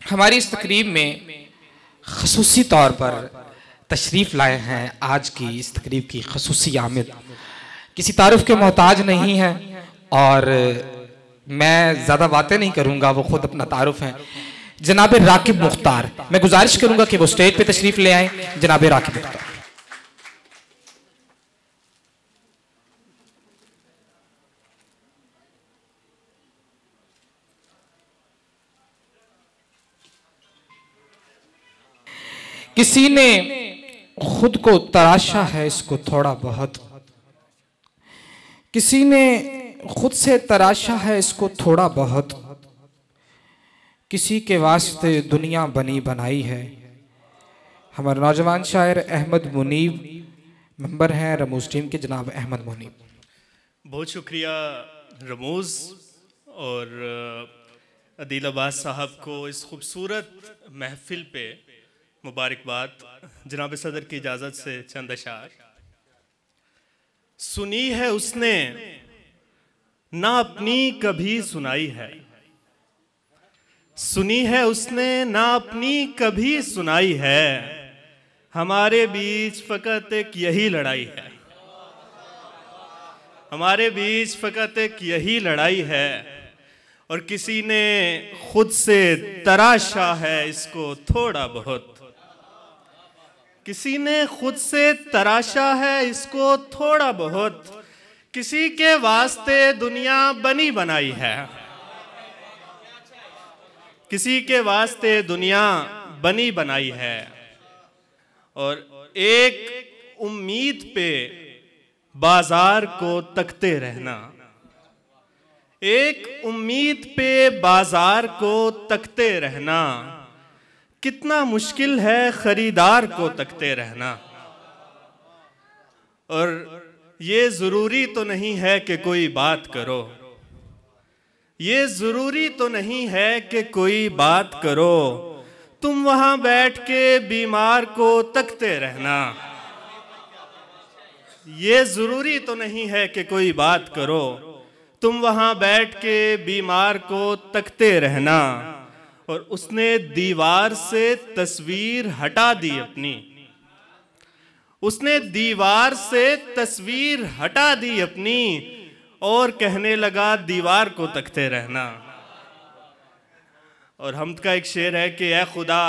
हमारी इस तकरीब में खसूसी तौर पर तशरीफ़ लाए हैं। आज की इस तकरीब की खसूसी आमिद किसी तारुफ के मोहताज नहीं है और मैं ज़्यादा बातें नहीं करूँगा, वो खुद अपना तारुफ है। जनाब राकिब मुख्तार, मैं गुजारिश करूँगा कि वो स्टेज पे तशरीफ़ ले आए। जनाब राकिब मुख्तार। किसी ने खुद को तराशा है इसको थोड़ा बहुत, किसी ने खुद से तराशा है इसको थोड़ा बहुत, किसी के वास्ते दुनिया बनी बनाई है। हमारे नौजवान शायर अहमद मुनीब मेंबर हैं रमूज टीम के, जनाब अहमद मुनीब। बहुत शुक्रिया रमूज और अदील अब्बास साहब को इस खूबसूरत महफिल पे मुबारकबाद। जनाब सदर की इजाज़त से चंद अशार। सुनी है उसने ना अपनी कभी सुनाई है, सुनी है उसने ना अपनी कभी सुनाई है, हमारे बीच फ़कत एक यही लड़ाई है, हमारे बीच फ़कत एक यही लड़ाई है। और किसी ने खुद से तराशा है इसको थोड़ा बहुत, किसी ने खुद से तराशा है इसको थोड़ा बहुत, किसी के वास्ते दुनिया बनी बनाई है, किसी के वास्ते दुनिया बनी बनाई है। और एक उम्मीद पे बाजार को तकते रहना, एक उम्मीद पे बाजार को तकते रहना, कितना मुश्किल है खरीदार को तकते रहना। और ये ज़रूरी तो नहीं है कि कोई बात करो, ये ज़रूरी तो नहीं है कि कोई बात करो, तुम वहाँ बैठ के बीमार को तकते रहना। ये ज़रूरी तो नहीं है कि कोई बात करो, तुम वहाँ बैठ के बीमार को तकते रहना। और उसने दीवार से तस्वीर हटा दी अपनी, उसने दीवार से तस्वीर हटा दी अपनी, और कहने लगा दीवार को तकते रहना। और हमद का एक शेर है कि ऐ खुदा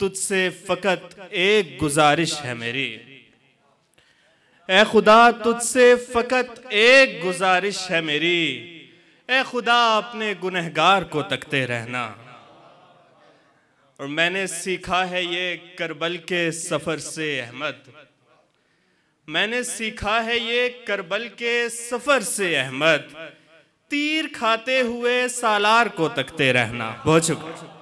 तुझसे फ़कत एक गुजारिश है मेरी, ऐ खुदा तुझसे फ़कत एक गुजारिश है मेरी, ऐ खुदा अपने गुनहगार को तकते रहना। और मैंने सीखा है ये करबल के सफ़र से अहमद, मैंने सीखा है ये करबल के सफ़र से अहमद, तीर खाते हुए सालार को तकते रहना। बहुत शुक्रिया।